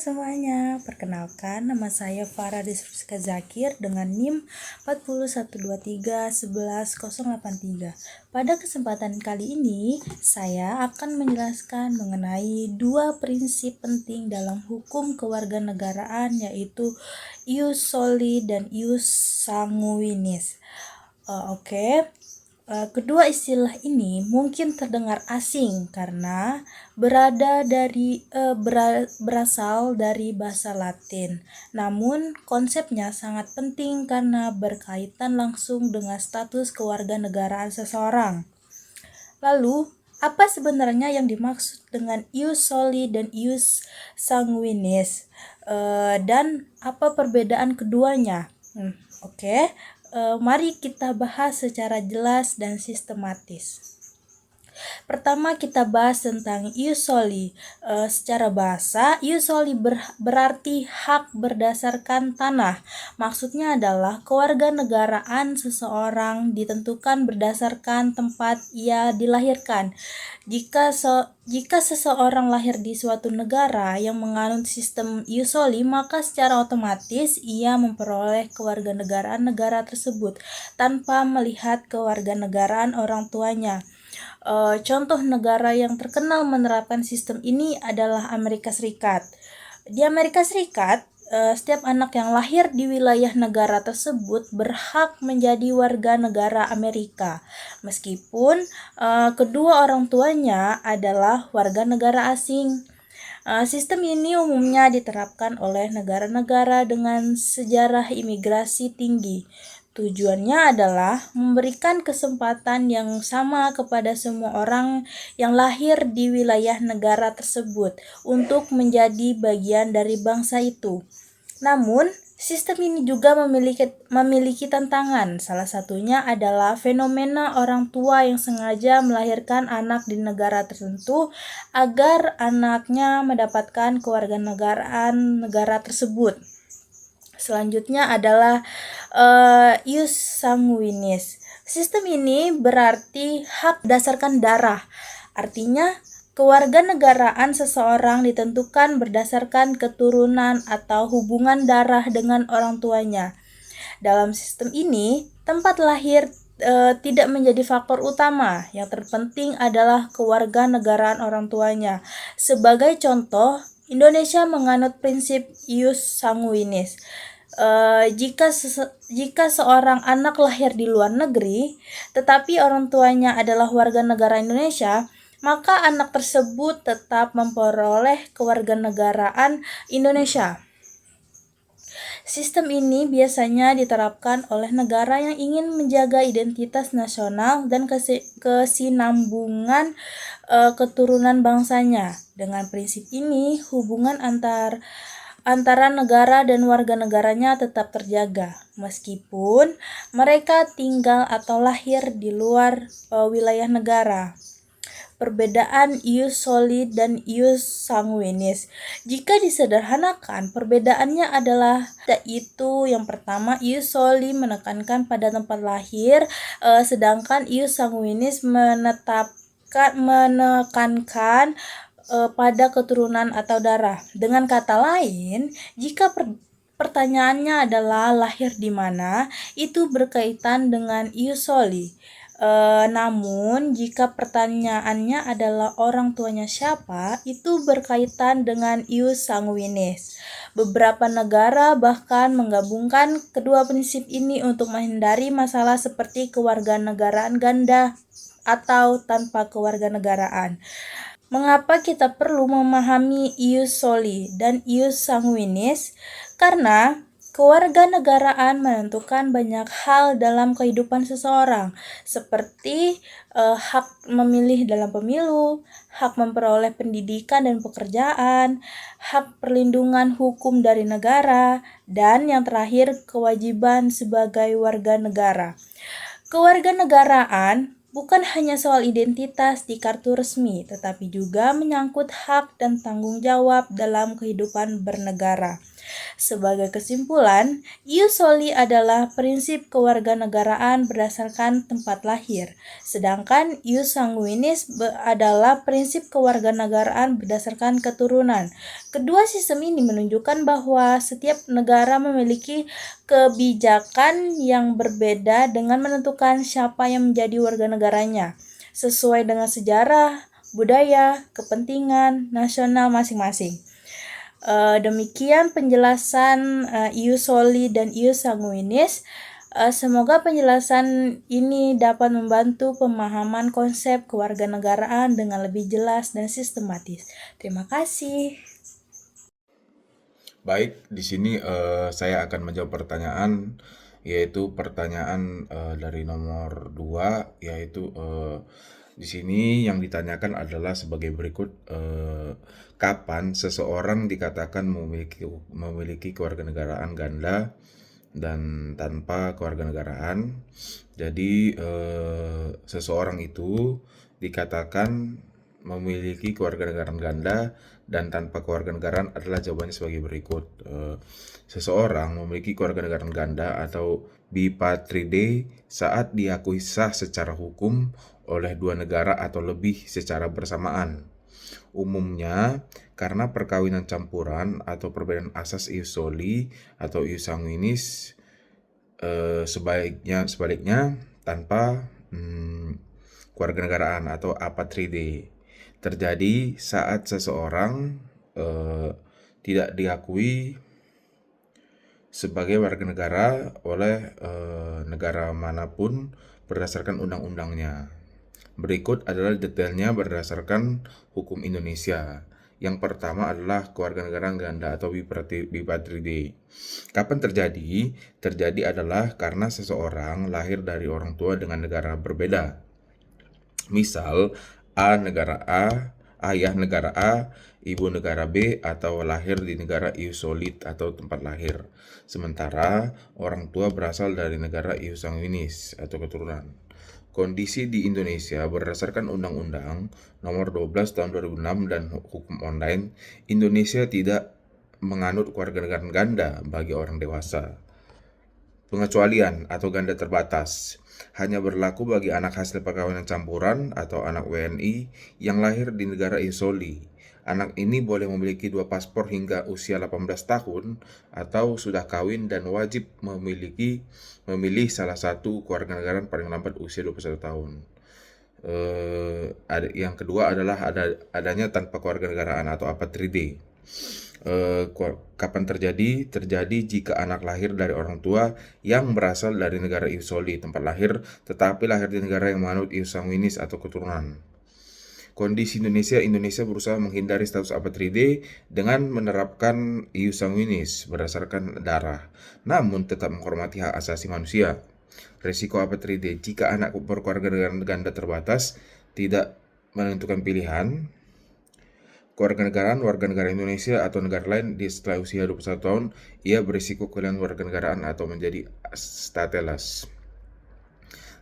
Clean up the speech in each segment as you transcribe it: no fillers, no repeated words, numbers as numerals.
semuanya, perkenalkan nama saya Farah Desruska Zakir dengan NIM 40123111083. Pada kesempatan kali ini, saya akan menjelaskan mengenai dua prinsip penting dalam hukum kewarganegaraan, yaitu ius soli dan ius sanguinis. Kedua istilah ini mungkin terdengar asing karena berasal dari bahasa Latin. Namun konsepnya sangat penting karena berkaitan langsung dengan status kewarganegaraan seseorang. Lalu, apa sebenarnya yang dimaksud dengan ius soli dan ius sanguinis? Dan apa perbedaan keduanya? Mari kita bahas secara jelas dan sistematis. Pertama kita bahas tentang ius soli. Secara bahasa, ius soli berarti hak berdasarkan tanah. Maksudnya adalah kewarganegaraan seseorang ditentukan berdasarkan tempat ia dilahirkan. Jika seseorang lahir di suatu negara yang menganut sistem ius soli, maka secara otomatis ia memperoleh kewarganegaraan negara tersebut tanpa melihat kewarganegaraan orang tuanya. Contoh negara yang terkenal menerapkan sistem ini adalah Amerika Serikat. Di Amerika Serikat, setiap anak yang lahir di wilayah negara tersebut berhak menjadi warga negara Amerika, meskipun kedua orang tuanya adalah warga negara asing. Sistem ini umumnya diterapkan oleh negara-negara dengan sejarah imigrasi tinggi. Tujuannya adalah memberikan kesempatan yang sama kepada semua orang yang lahir di wilayah negara tersebut untuk menjadi bagian dari bangsa itu. Namun, sistem ini juga memiliki tantangan. Salah satunya adalah fenomena orang tua yang sengaja melahirkan anak di negara tertentu agar anaknya mendapatkan kewarganegaraan negara tersebut. Selanjutnya adalah ius sanguinis. Sistem ini berarti hak berdasarkan darah. Artinya, kewarganegaraan seseorang ditentukan berdasarkan keturunan atau hubungan darah dengan orang tuanya. Dalam sistem ini, tempat lahir tidak menjadi faktor utama. Yang terpenting adalah kewarganegaraan orang tuanya. Sebagai contoh, Indonesia menganut prinsip ius sanguinis. Jika seorang anak lahir di luar negeri, tetapi orang tuanya adalah warga negara Indonesia, maka anak tersebut tetap memperoleh kewarganegaraan Indonesia. Sistem ini biasanya diterapkan oleh negara yang ingin menjaga identitas nasional dan kesinambungan keturunan bangsanya. Dengan prinsip ini, hubungan antara negara dan warga negaranya tetap terjaga, meskipun mereka tinggal atau lahir di luar wilayah negara. Perbedaan ius soli dan ius sanguinis. Jika disederhanakan, perbedaannya adalah yaitu yang pertama, ius soli menekankan pada tempat lahir, sedangkan ius sanguinis menekankan pada keturunan atau darah. Dengan kata lain, jika pertanyaannya adalah lahir di mana, itu berkaitan dengan ius soli. Namun jika pertanyaannya adalah orang tuanya siapa, itu berkaitan dengan ius sanguinis. Beberapa negara bahkan menggabungkan kedua prinsip ini untuk menghindari masalah seperti kewarganegaraan ganda atau tanpa kewarganegaraan. Mengapa kita perlu memahami ius soli dan ius sanguinis? Karena kewarganegaraan menentukan banyak hal dalam kehidupan seseorang, seperti hak memilih dalam pemilu, hak memperoleh pendidikan dan pekerjaan, hak perlindungan hukum dari negara, dan yang terakhir kewajiban sebagai warga negara. Kewarganegaraan bukan hanya soal identitas di kartu resmi, tetapi juga menyangkut hak dan tanggung jawab dalam kehidupan bernegara. Sebagai kesimpulan, ius soli adalah prinsip kewarganegaraan berdasarkan tempat lahir, sedangkan ius sanguinis adalah prinsip kewarganegaraan berdasarkan keturunan. Kedua sistem ini menunjukkan bahwa setiap negara memiliki kebijakan yang berbeda dengan menentukan siapa yang menjadi warga negaranya, sesuai dengan sejarah, budaya, kepentingan nasional masing-masing. Demikian penjelasan ius soli dan ius sanguinis. Semoga penjelasan ini dapat membantu pemahaman konsep kewarganegaraan dengan lebih jelas dan sistematis. Terima kasih. Baik, di sini saya akan menjawab pertanyaan, yaitu pertanyaan dari nomor 2, yaitu di sini yang ditanyakan adalah sebagai berikut: kapan seseorang dikatakan memiliki kewarganegaraan ganda dan tanpa kewarganegaraan? Jadi seseorang itu dikatakan memiliki kewarganegaraan ganda dan tanpa kewarganegaraan adalah jawabannya sebagai berikut. Seseorang memiliki kewarganegaraan ganda atau bipatride saat diakui sah secara hukum oleh dua negara atau lebih secara bersamaan. Umumnya karena perkawinan campuran atau perbedaan asas ius soli atau ius sanguinis. Sebaliknya tanpa kewarganegaraan atau apatride terjadi saat seseorang tidak diakui sebagai warga negara oleh negara manapun berdasarkan undang-undangnya. Berikut adalah detailnya berdasarkan hukum Indonesia. Yang pertama adalah kewarganegaraan ganda atau bipatride. Kapan terjadi? Terjadi adalah karena seseorang lahir dari orang tua dengan negara berbeda. Misal, ayah negara A, ibu negara B, atau lahir di negara ius soli atau tempat lahir. Sementara orang tua berasal dari negara ius sanguinis atau keturunan. Kondisi di Indonesia berdasarkan Undang-Undang Nomor 12 Tahun 2006 dan Hukum Online, Indonesia tidak menganut kewarganegaraan ganda bagi orang dewasa. Pengecualian atau ganda terbatas hanya berlaku bagi anak hasil perkawinan campuran atau anak WNI yang lahir di negara ius soli. Anak ini boleh memiliki 2 paspor hingga usia 18 tahun atau sudah kawin dan wajib memilih salah satu kewarganegaraan paling lambat usia 21 tahun. Yang kedua adalah adanya tanpa kewarganegaraan atau apatride. Kapan terjadi? Terjadi jika anak lahir dari orang tua yang berasal dari negara ius soli tempat lahir, tetapi lahir di negara yang menganut ius sanguinis atau keturunan. Kondisi Indonesia berusaha menghindari status apatride dengan menerapkan ius sanguinis berdasarkan darah, namun tetap menghormati hak asasi manusia. Resiko apatride: jika anak berkewarganegaraan ganda terbatas tidak menentukan pilihan kewarganegaraan warga negara Indonesia atau negara lain setelah usia 21 tahun, ia berisiko kehilangan warganegaraan atau menjadi stateless.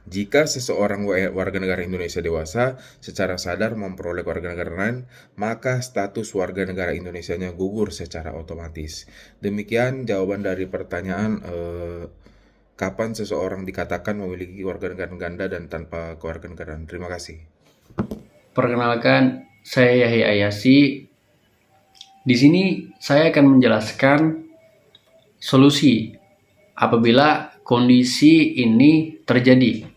Jika seseorang warga negara Indonesia dewasa secara sadar memperoleh warganegaraan lain, maka status warga negara Indonesianya gugur secara otomatis. Demikian jawaban dari pertanyaan kapan seseorang dikatakan memiliki warganegaraan ganda dan tanpa kewarganegaraan. Terima kasih. Perkenalkan, saya Yahya Ayasi. Di sini saya akan menjelaskan solusi apabila kondisi ini terjadi.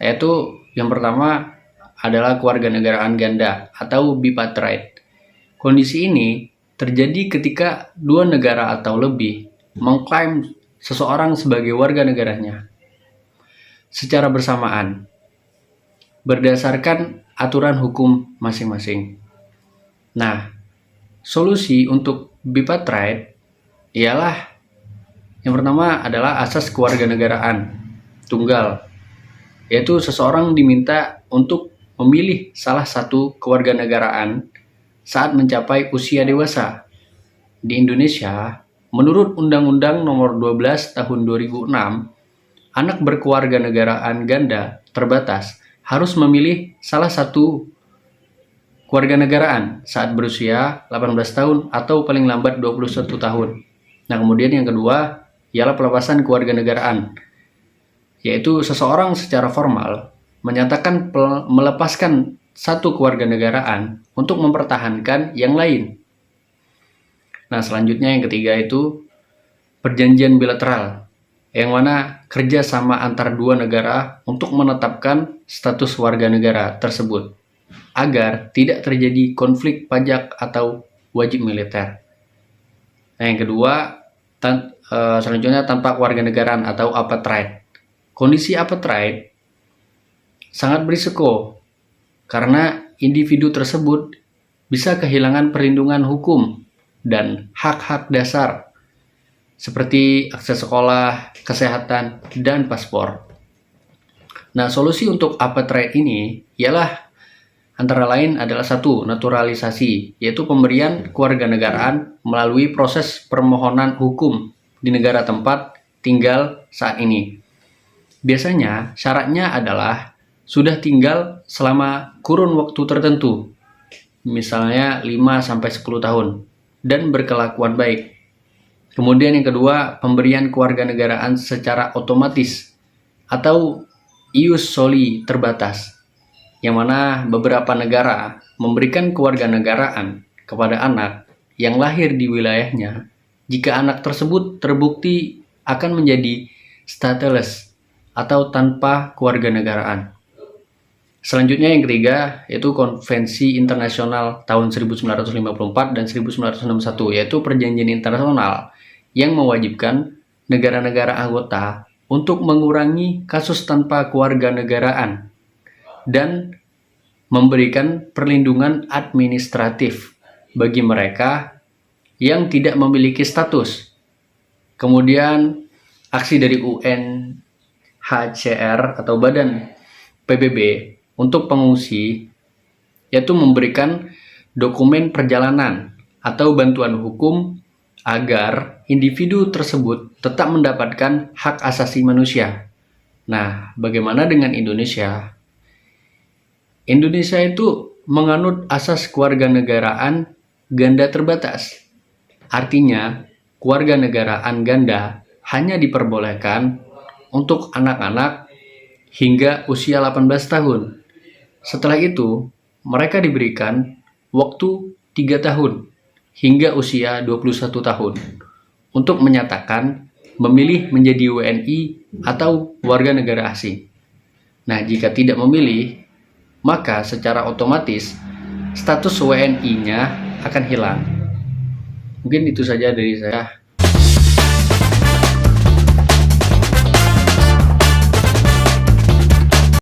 Yaitu yang pertama adalah kewarganegaraan ganda atau bipatride. Kondisi ini terjadi ketika dua negara atau lebih mengklaim seseorang sebagai warga negaranya secara bersamaan berdasarkan aturan hukum masing-masing. Nah, solusi untuk bipatride ialah yang pertama adalah asas kewarganegaraan tunggal, yaitu seseorang diminta untuk memilih salah satu kewarganegaraan saat mencapai usia dewasa. Di Indonesia, menurut Undang-Undang Nomor 12 Tahun 2006, anak berkewarganegaraan ganda terbatas harus memilih salah satu kewarganegaraan saat berusia 18 tahun atau paling lambat 21 tahun. Nah, kemudian yang kedua ialah pelepasan kewarganegaraan, yaitu seseorang secara formal menyatakan melepaskan satu kewarganegaraan untuk mempertahankan yang lain. Nah, selanjutnya yang ketiga itu perjanjian bilateral, yang mana kerjasama antar dua negara untuk menetapkan status warga negara tersebut agar tidak terjadi konflik pajak atau wajib militer. Nah, yang kedua, selanjutnya tanpa kewarganegaraan atau apartheid. Kondisi apartheid sangat berisiko karena individu tersebut bisa kehilangan perlindungan hukum dan hak-hak dasar seperti akses sekolah, kesehatan, dan paspor. Nah, solusi untuk apartheid ini ialah antara lain adalah satu, naturalisasi, yaitu pemberian kewarganegaraan melalui proses permohonan hukum di negara tempat tinggal saat ini. Biasanya syaratnya adalah sudah tinggal selama kurun waktu tertentu, misalnya 5-10 tahun, dan berkelakuan baik. Kemudian yang kedua, pemberian kewarganegaraan secara otomatis atau ius soli terbatas, yang mana beberapa negara memberikan kewarganegaraan kepada anak yang lahir di wilayahnya jika anak tersebut terbukti akan menjadi stateless atau tanpa kewarganegaraan. Selanjutnya yang ketiga yaitu Konvensi Internasional tahun 1954 dan 1961, yaitu perjanjian internasional yang mewajibkan negara-negara anggota untuk mengurangi kasus tanpa kewarganegaraan dan memberikan perlindungan administratif bagi mereka yang tidak memiliki status. Kemudian aksi dari UNHCR atau Badan PBB untuk pengungsi yaitu memberikan dokumen perjalanan atau bantuan hukum agar individu tersebut tetap mendapatkan hak asasi manusia. Nah, bagaimana dengan Indonesia? Indonesia itu menganut asas kewarganegaraan ganda terbatas. Artinya, kewarganegaraan ganda hanya diperbolehkan untuk anak-anak hingga usia 18 tahun. Setelah itu, mereka diberikan waktu 3 tahun hingga usia 21 tahun untuk menyatakan memilih menjadi WNI atau warga negara asing. Nah, jika tidak memilih, maka secara otomatis status WNI-nya akan hilang. Mungkin itu saja dari saya.